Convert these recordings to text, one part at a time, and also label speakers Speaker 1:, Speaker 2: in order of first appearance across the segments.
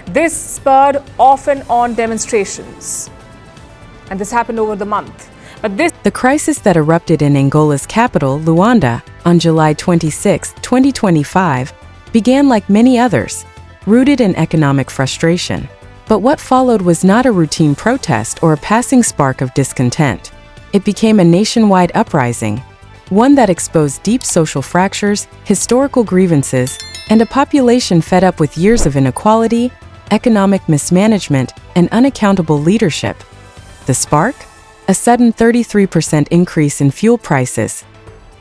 Speaker 1: This spurred off and on demonstrations. And this happened over the month.
Speaker 2: The crisis that erupted in Angola's capital, Luanda, on July 26, 2025, began like many others, rooted in economic frustration. But what followed was not a routine protest or a passing spark of discontent. It became a nationwide uprising, one that exposed deep social fractures, historical grievances, and a population fed up with years of inequality, economic mismanagement, and unaccountable leadership. The spark? A sudden 33% increase in fuel prices.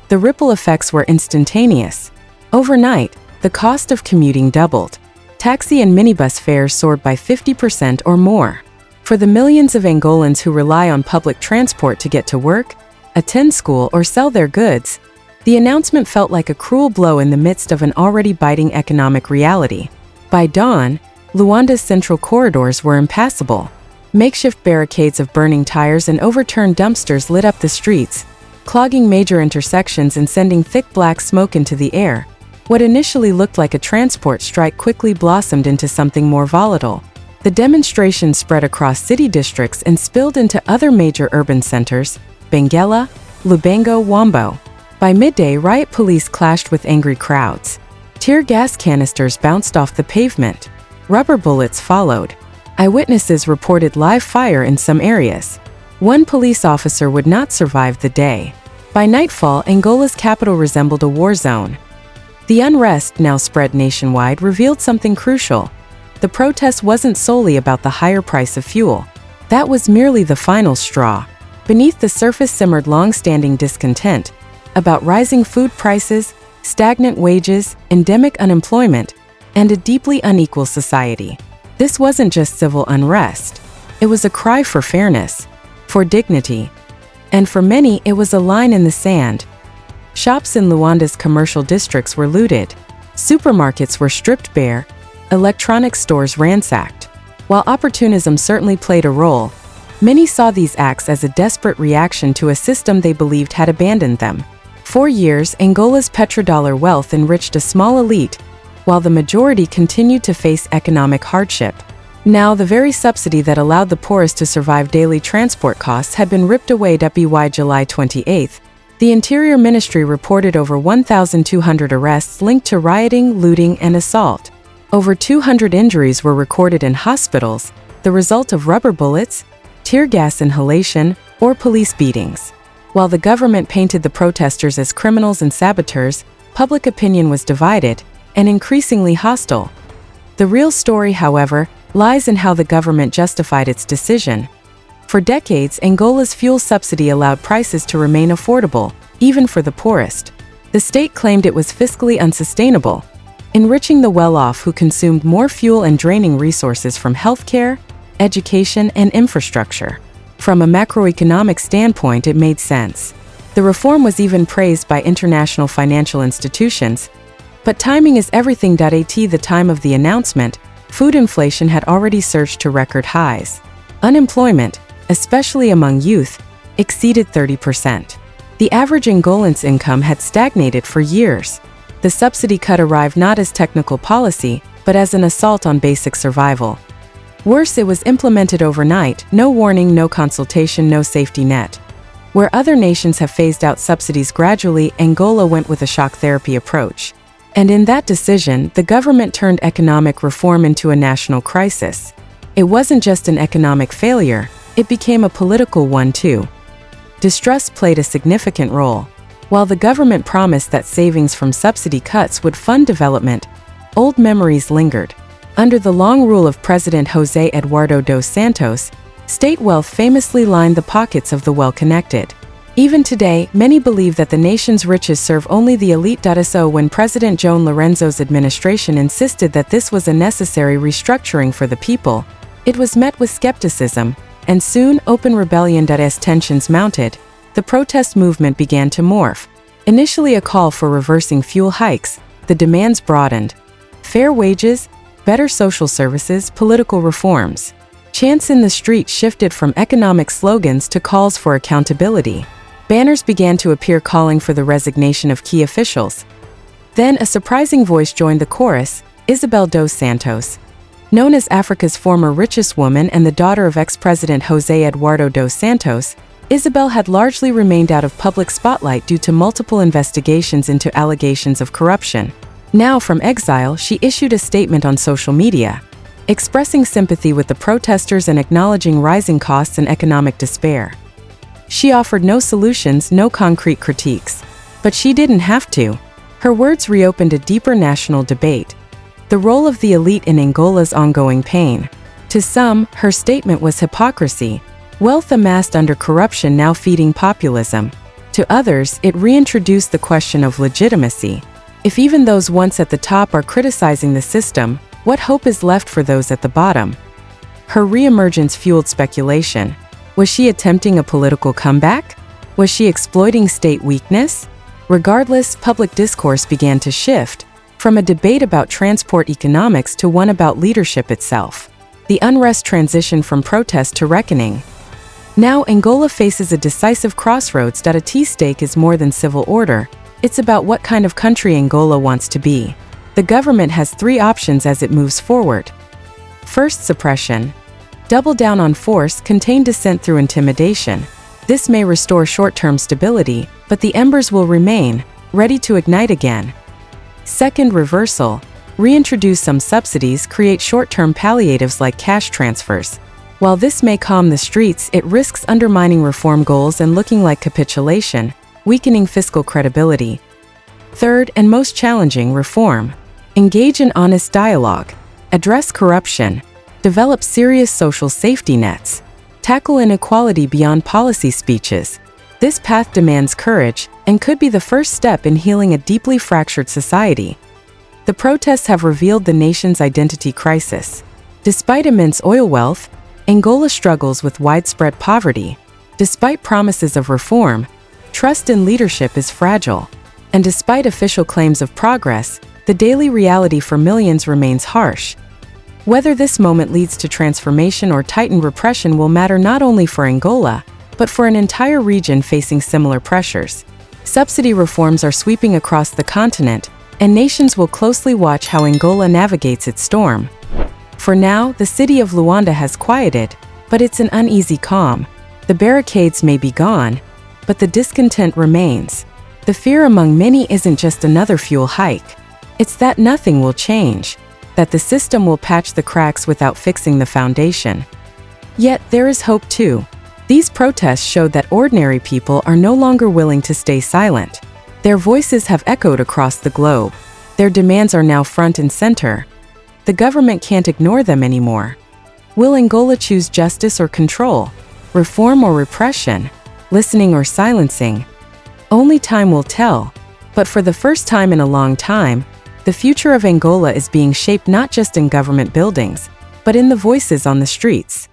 Speaker 2: The ripple effects were instantaneous. Overnight, the cost of commuting doubled. Taxi and minibus fares soared by 50% or more. For the millions of Angolans who rely on public transport to get to work, attend school, or sell their goods, the announcement felt like a cruel blow in the midst of an already biting economic reality. By dawn, Luanda's central corridors were impassable. Makeshift barricades of burning tires and overturned dumpsters lit up the streets, clogging major intersections and sending thick black smoke into the air. What initially looked like a transport strike quickly blossomed into something more volatile. The demonstrations spread across city districts and spilled into other major urban centers, Benguela, Lubango, Wambo. By midday, riot police clashed with angry crowds. Tear gas canisters bounced off the pavement. Rubber bullets followed. Eyewitnesses reported live fire in some areas. One police officer would not survive the day. By nightfall, Angola's capital resembled a war zone. The unrest, now spread nationwide, revealed something crucial. The protest wasn't solely about the higher price of fuel. That was merely the final straw. Beneath the surface simmered long-standing discontent about rising food prices, stagnant wages, endemic unemployment, and a deeply unequal society. This wasn't just civil unrest. It was a cry for fairness, for dignity. And for many, it was a line in the sand. Shops in Luanda's commercial districts were looted. Supermarkets were stripped bare. Electronic stores ransacked. While opportunism certainly played a role, many saw these acts as a desperate reaction to a system they believed had abandoned them. For years, Angola's petrodollar wealth enriched a small elite, while the majority continued to face economic hardship. Now, the very subsidy that allowed the poorest to survive daily transport costs had been ripped away. By July 28, the Interior Ministry reported over 1,200 arrests linked to rioting, looting, and assault. Over 200 injuries were recorded in hospitals, the result of rubber bullets, tear gas inhalation, or police beatings. While the government painted the protesters as criminals and saboteurs, public opinion was divided and increasingly hostile. The real story, however, lies in how the government justified its decision. For decades, Angola's fuel subsidy allowed prices to remain affordable, even for the poorest. The state claimed it was fiscally unsustainable, enriching the well-off who consumed more fuel and draining resources from healthcare, education, and infrastructure. From a macroeconomic standpoint, it made sense. The reform was even praised by international financial institutions. But timing is everything. At the time of the announcement, food inflation had already surged to record highs. Unemployment, especially among youth, exceeded 30%. The average Angolan's income had stagnated for years. The subsidy cut arrived not as technical policy, but as an assault on basic survival. Worse, it was implemented overnight, no warning, no consultation, no safety net. Where other nations have phased out subsidies gradually, Angola went with a shock therapy approach. And in that decision, the government turned economic reform into a national crisis. It wasn't just an economic failure, it became a political one too. Distrust played a significant role. While the government promised that savings from subsidy cuts would fund development, old memories lingered. Under the long rule of President José Eduardo dos Santos, state wealth famously lined the pockets of the well-connected. Even today, many believe that the nation's riches serve only the elite. So when President João Lourenço's administration insisted that this was a necessary restructuring for the people, it was met with skepticism, and soon open rebellion. As tensions mounted, the protest movement began to morph. Initially a call for reversing fuel hikes, the demands broadened. Fair wages, better social services, political reforms. Chants in the street shifted from economic slogans to calls for accountability. Banners began to appear calling for the resignation of key officials. Then a surprising voice joined the chorus, Isabel dos Santos. Known as Africa's former richest woman and the daughter of ex-President José Eduardo dos Santos, Isabel had largely remained out of public spotlight due to multiple investigations into allegations of corruption. Now, from exile, she issued a statement on social media, expressing sympathy with the protesters and acknowledging rising costs and economic despair. She offered no solutions, no concrete critiques. But she didn't have to. Her words reopened a deeper national debate: the role of the elite in Angola's ongoing pain. To some, her statement was hypocrisy, wealth amassed under corruption now feeding populism. To others, it reintroduced the question of legitimacy. If even those once at the top are criticizing the system, what hope is left for those at the bottom? Her reemergence fueled speculation. Was she attempting a political comeback? Was she exploiting state weakness? Regardless, public discourse began to shift, from a debate about transport economics to one about leadership itself. The unrest transitioned from protest to reckoning. Now, Angola faces a decisive crossroads that a T-stake is more than civil order. It's about what kind of country Angola wants to be. The government has three options as it moves forward. First, suppression. Double down on force, contain dissent through intimidation. This may restore short-term stability, but the embers will remain, ready to ignite again. Second, reversal. Reintroduce some subsidies, create short-term palliatives like cash transfers. While this may calm the streets, it risks undermining reform goals and looking like capitulation, weakening fiscal credibility. Third, and most challenging, reform. Engage in honest dialogue. Address corruption. Develop serious social safety nets. Tackle inequality beyond policy speeches. This path demands courage and could be the first step in healing a deeply fractured society. The protests have revealed the nation's identity crisis. Despite immense oil wealth, Angola struggles with widespread poverty. Despite promises of reform, trust in leadership is fragile. And despite official claims of progress, the daily reality for millions remains harsh. Whether this moment leads to transformation or tightened repression will matter not only for Angola, but for an entire region facing similar pressures. Subsidy reforms are sweeping across the continent, and nations will closely watch how Angola navigates its storm. For now, the city of Luanda has quieted, but it's an uneasy calm. The barricades may be gone, but the discontent remains. The fear among many isn't just another fuel hike. It's that nothing will change, that the system will patch the cracks without fixing the foundation. Yet, there is hope too. These protests showed that ordinary people are no longer willing to stay silent. Their voices have echoed across the globe. Their demands are now front and center. The government can't ignore them anymore. Will Angola choose justice or control? Reform or repression? Listening or silencing? Only time will tell. But for the first time in a long time, the future of Angola is being shaped not just in government buildings, but in the voices on the streets.